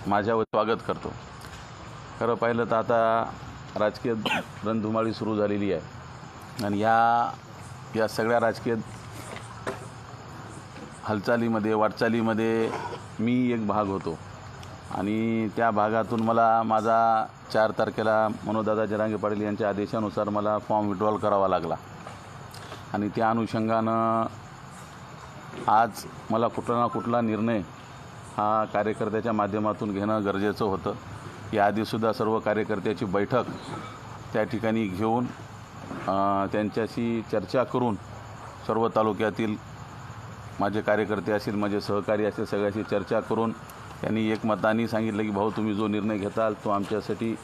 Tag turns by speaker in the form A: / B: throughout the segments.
A: माझ्यावर स्वागत करतो। खरं पाहिलं तर आता राजकीय रणधुमाळी सुरू झालेली आहे आणि या सगळ्या राजकीय हालचालीमध्ये वाटचालीमध्ये मी एक भाग होतो आणि त्या भागातून मला माझा 4 तारखेला मनोजदादा जरांगे पाटील यांच्या आदेशानुसार मला फॉर्म विड्रॉल करावा लागला आणि त्या अनुषंगानं आज मला कुठला ना कुठला निर्णय हा कार्यकर्त्याच्या माध्यमातून घेणं गरजेचं होतं। याआधीसुद्धा सर्व कार्यकर्त्याची बैठक त्या ठिकाणी घेऊन त्यांच्याशी चर्चा करून सर्व तालुक्यातील माझे कार्यकर्ते असतील, माझे सहकारी असतील, सगळ्याशी चर्चा करून त्यांनी एकमताने सांगितलं की भाऊ तुम्ही जो निर्णय घेताल तो आमच्यासाठी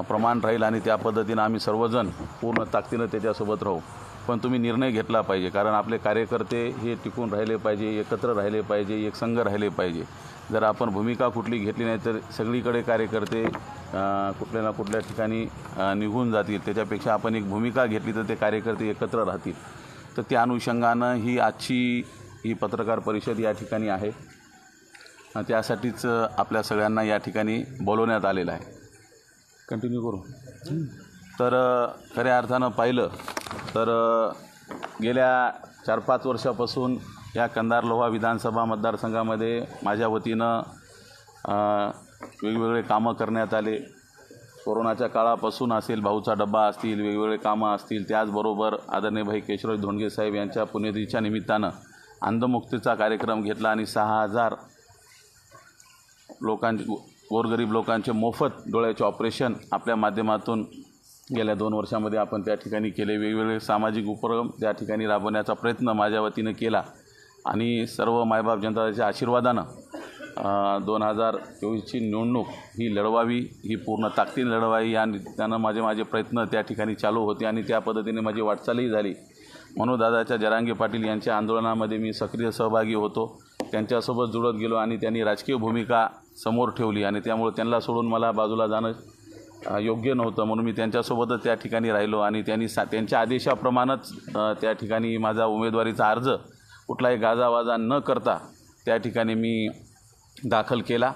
A: प्रमाण राहील आणि त्या पद्धतीनं आम्ही सर्वजण पूर्ण ताकदीनं त्याच्यासोबत राहू। पण तुम्ही निर्णय घेतला पाहिजे, कारण आपले कार्यकर्ते हे टिकून राहिले पाहिजे, एकत्र राहिले पाहिजे, एक संघ राहिले पाहिजे। जर आपण भूमिका कुठली घेतली नाही तर सगळीकडे कार्यकर्ते कुठल्या ना कुठल्या ठिकाणी निघून जातील। त्याच्यापेक्षा आपण एक भूमिका घेतली तर ते कार्यकर्ते एकत्र राहतील। तर त्या अनुषंगानं ही पत्रकार परिषद या ठिकाणी आहे। त्यासाठीच आपल्या सगळ्यांना या ठिकाणी बोलवण्यात आलेलं आहे। कंटिन्यू करू। तर खऱ्या अर्थानं पाहिलं तर गेल्या 4-5 वर्षापासून या कंधार लोहा विधानसभा मतदारसंघामध्ये माझ्या वतीनं वेगवेगळे कामं करण्यात आले। कोरोनाच्या काळापासून असेल, भाऊचा डब्बा असतील, वेगवेगळे कामं असतील, त्याचबरोबर आदरणीय भाई केशवराज धोंडगे साहेब यांच्या पुण्यतिथीच्या निमित्तानं अंधमुक्तीचा कार्यक्रम घेतला आणि 6000 गोरगरीब लोकांचे मोफत डोळ्याचे ऑपरेशन आपल्या माध्यमातून गेल्या 2 वर्षामध्ये आपण त्या ठिकाणी केले। वेगवेगळे सामाजिक उपक्रम त्या ठिकाणी राबवण्याचा प्रयत्न माझ्या वतीनं केला आणि सर्व मायबाप जनताच्या आशीर्वादानं 2024ची निवडणूक ही लढवावी, ही पूर्ण ताकदीने लढवावी या निमित्तानं माझे प्रयत्न त्या ठिकाणी चालू होते आणि त्या पद्धतीने माझी वाटचालही झाली। मनोजदादाच्या जरांगे पाटील यांच्या आंदोलनामध्ये मी सक्रिय सहभागी होतो, त्यांच्यासोबत जुळत गेलो आणि त्यांनी राजकीय भूमिका समोर ठेवली आणि त्यामुळे त्यांना सोडून मला बाजूला जाणं योग्य नव्हतं, म्हणून मी त्यांच्यासोबतच त्या ठिकाणी राहिलो आणि त्यांनी त्यांच्या आदेशाप्रमाणेच त्या ठिकाणी माझा उमेदवारीचा अर्ज कुठलाही गाजावाजा न करता त्या ठिकाणी मी दाखल केला।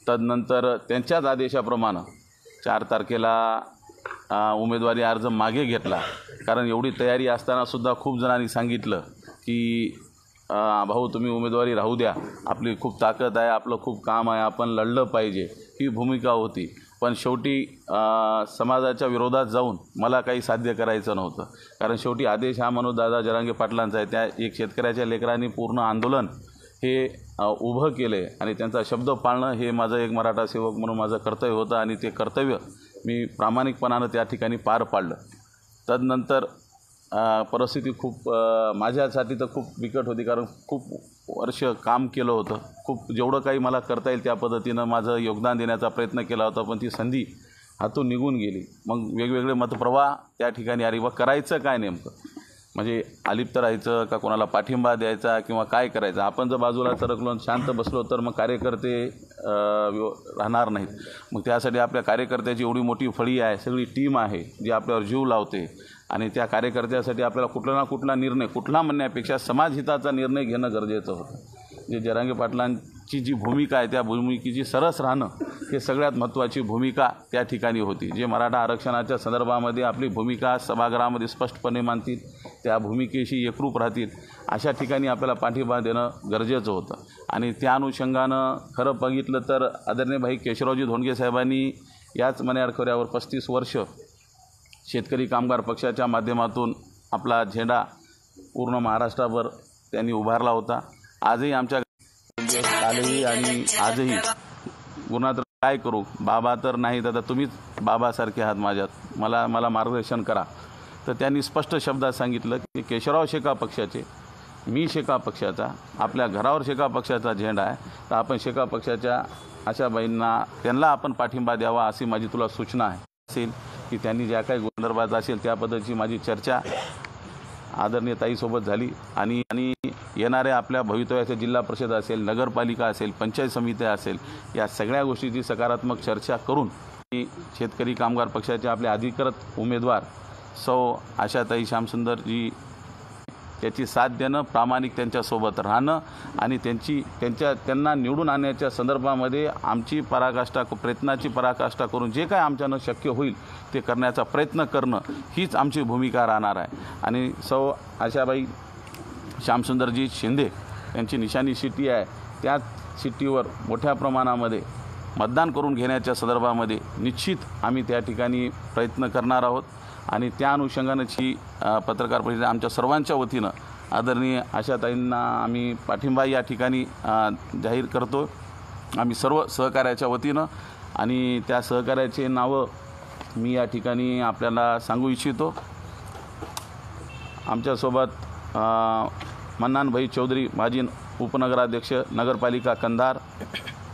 A: तदनंतर त्यांच्याच आदेशाप्रमाणे 4 तारखेला उमेदवारी अर्ज मागे घेतला, कारण एवढी तयारी असतानासुद्धा खूप जणांनी सांगितलं की भाऊ तुम्ही उमेदवारी राहू द्या, आपली खूप ताकद आहे, आपलं खूप काम आहे, आपण लढलं पाहिजे, ही भूमिका होती। पण शेवटी समाजाच्या विरोधात जाऊन मला काही साध्य करायचं नव्हतं, कारण शेवटी आदेश हा मनोजदादा जरांगे पाटलांचा आहे। त्या एक शेतकऱ्याच्या लेकरांनी पूर्ण आंदोलन हे उभं केले आणि त्यांचा शब्द पाळणं हे माझं एक मराठा सेवक म्हणून माझं कर्तव्य होतं आणि ते कर्तव्य मी प्रामाणिकपणानं त्या ठिकाणी पार पाडलं। तदनंतर परिस्थिती खूप माझ्यासाठी तर खूप बिकट होती, कारण खूप वर्ष काम केलं होतं, खूप जेवढं काही मला करता येईल त्या पद्धतीनं माझं योगदान देण्याचा प्रयत्न केला होता, पण ती संधी हातून निघून गेली। मग वेगवेगळे मतप्रवाह त्या ठिकाणी आली व करायचं काय नेमकं, म्हणजे अलिप्त राहायचं का कोणाला पाठिंबा द्यायचा किंवा काय करायचं। आपण जर बाजूला सरकलो शांत बसलो तर मग कार्यकर्ते राहणार नाहीत। मग त्यासाठी आपल्या कार्यकर्त्याची एवढी मोठी फळी आहे, सगळी टीम आहे जी आपल्यावर जीव लावते आणि त्या कार्यकर्त्यासाठी आपल्याला कुठला ना कुठला निर्णय, कुठला म्हणण्यापेक्षा समाजहिताचा निर्णय घेणं गरजेचं होतं। जे जरांगे पाटलांची जी भूमिका आहे त्या भूमिकेची सरस राहणं हे सगळ्यात महत्त्वाची भूमिका त्या ठिकाणी होती। जे मराठा आरक्षणाच्या संदर्भामध्ये आपली भूमिका सभागृहामध्ये स्पष्टपणे मांडतील, त्या भूमिकेशी एकरूप राहतील, अशा ठिकाणी आपल्याला पाठिंबा देणं गरजेचं होतं। आणि त्या अनुषंगानं खरं बघितलं तर आदरणीय भाई केशवरावजी धोंडगे साहेबांनी याच मण्यार खोऱ्यावर 35 वर्ष शेतकरी कामगार पक्षाच्या माध्यमातून आपला झेंडा पूर्ण महाराष्ट्रावर त्यांनी उभारला होता। आजही आमच्या कालही आणि आजही गुणात काय करू, बाबा तर नाही तर तुम्हीच बाबासारखे आहात माझ्यात, मला मार्गदर्शन करा। तर त्यांनी स्पष्ट शब्दात सांगितलं की केशवराव शेका पक्षाचे, मी शेका पक्षाचा, आपल्या घरावर शेका पक्षाचा झेंडा आहे, तर आपण शेका पक्षाच्या अशा बाईंना त्यांना आपण पाठिंबा द्यावा अशी माझी तुला सूचना आहे असेल की त्यांनी ज्या काही संदर्भात असेल त्या पद्धतीची माझी चर्चा आदरणीय ताईसोबत झाली आणि येणाऱ्या आपल्या भवितव्याच्या जिल्हा परिषद असेल, नगरपालिका असेल, पंचायत समिती असेल, या सगळ्या गोष्टीची सकारात्मक चर्चा करून शेतकरी कामगार पक्षाचे आपले अधिकृत उमेदवार सौ आशाताई श्यामसुंदरजी त्याची साथ देणं, प्रामाणिक त्यांच्यासोबत राहणं आणि त्यांना निवडून आणण्याच्या संदर्भामध्ये आमची प्रयत्नाची पराकाष्ठा करून जे काय आमच्यानं शक्य होईल ते करण्याचा प्रयत्न करणं हीच आमची भूमिका राहणार आहे। आणि सौ आशाबाई श्यामसुंदरजी शिंदे यांची निशाणी शिट्टी आहे, त्याच शिट्टीवर मोठ्या प्रमाणामध्ये मतदान करून घेण्याच्या संदर्भामध्ये निश्चित आम्ही त्या ठिकाणी प्रयत्न करणार आहोत। आणि त्या अनुषंगानेच ही पत्रकार परिषद आमच्या सर्वांच्या वतीनं आदरणीय आशाताईंना आम्ही पाठिंबा या ठिकाणी जाहीर करतो, आम्ही सर्व सहकार्याच्या वतीनं। आणि त्या सहकार्याचे नावं मी या ठिकाणी आपल्याला सांगू इच्छितो। आमच्यासोबत मन्नानभाई चौधरी माजी उपनगराध्यक्ष नगरपालिका कंधार,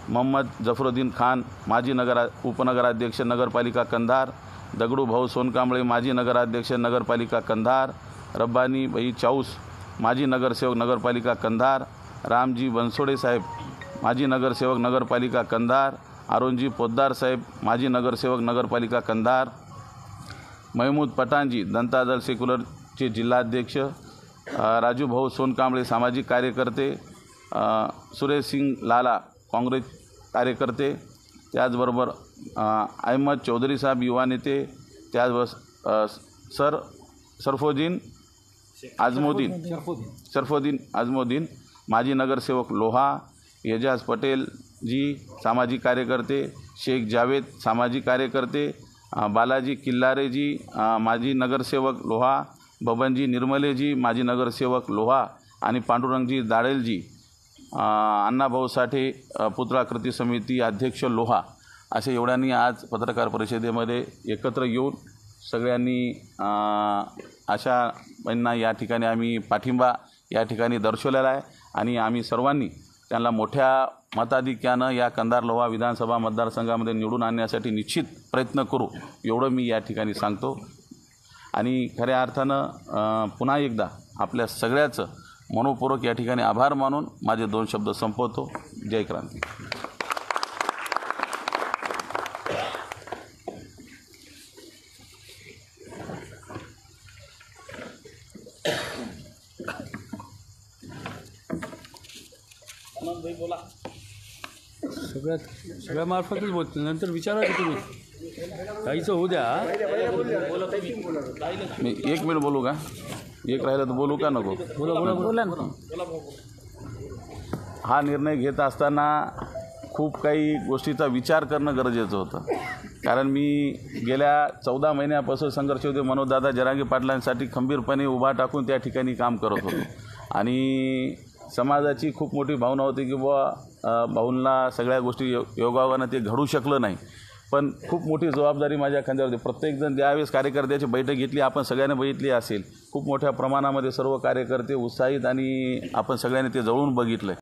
A: मोहम्मद जफरुद्दीन खान माजी उपनगराध्यक्ष नगरपालिका कंधार, दगडू भाऊ सोनकांबळे माजी नगराध्यक्ष नगरपालिका कंधार, रब्बानी भाई चाऊस माजी नगरसेवक नगरपालिका कंधार, रामजी बनसोडे साहेब माजी नगरसेवक नगरपालिका कंधार, अरुणजी पोद्दार साहेब माजी नगरसेवक नगरपालिका कंधार, महमूद पठाणजी जनता दल सेक्युलरचे जिल्हाध्यक्ष, राजू भाऊ सोनकांबळे सामाजिक कार्यकर्ते, सुरेश सिंग लाला काँग्रेस कार्यकर्ते, त्याचबरोबर अहमद चौधरी साहेब युवा नेते, त्याचबरोबर सरफोदीन आजमोदीन माजी नगरसेवक लोहा, एजाज पटेल जी सामाजिक कार्यकर्ते, शेख जावेद सामाजिक कार्यकर्ते, बालाजी किल्लारे जी माजी नगरसेवक लोहा, बबनजी निर्मलेजी माजी नगरसेवक लोहा आणि पांडुरंगजी दाडेलजी अण्णाभाऊ साठे पुतळा कृती समिती अध्यक्ष लोहा, असे एवढ्यांनी आज पत्रकार परिषदेमध्ये एकत्र येऊन सगळ्यांनी आशाबाईंना या ठिकाणी आम्ही पाठिंबा या ठिकाणी दर्शवलेला आहे। आणि आम्ही सर्वांनी त्यांना मोठ्या मताधिक्यानं या कंधार लोहा विधानसभा मतदारसंघामध्ये निवडून आणण्यासाठी निश्चित प्रयत्न करू, एवढं मी या ठिकाणी सांगतो। आणि खऱ्या अर्थानं पुन्हा एकदा आपल्या सगळ्याचं मनोपूर्वक या ठिकाणी आभार मानून माझे 2 शब्द संपवतो। जय क्रांती। बोला,
B: सगळ्या मार्फतच बोलतो, नंतर विचारा की तुम्ही काहीचं होऊ द्या।
A: मी 1 मिनिट बोलू का? एक राहिलं तर बोलू का नको?
B: बोला।
A: हा निर्णय घेत असताना खूप काही गोष्टीचा विचार करणं गरजेचं होतं, कारण मी गेल्या 14 महिन्यापासून संघर्ष होते मनोजदादा जरांगे पाटलांसाठी खंबीरपणे उभा टाकून त्या ठिकाणी काम करत होतो। आणि समाजाची खूप मोठी भावना होती की बुवा भाऊंना सगळ्या गोष्टी योगायोगानं ते घडू शकलं नाही, पण खूप मोठी जबाबदारी माझ्या खांद्यावर होती। प्रत्येकजण ज्यावेळेस कार्यकर्त्याची बैठक घेतली, आपण सगळ्यांनी बघितली असेल, खूप मोठ्या प्रमाणामध्ये सर्व कार्यकर्ते उत्साहित आणि आपण सगळ्यांनी ते जवळून बघितलं।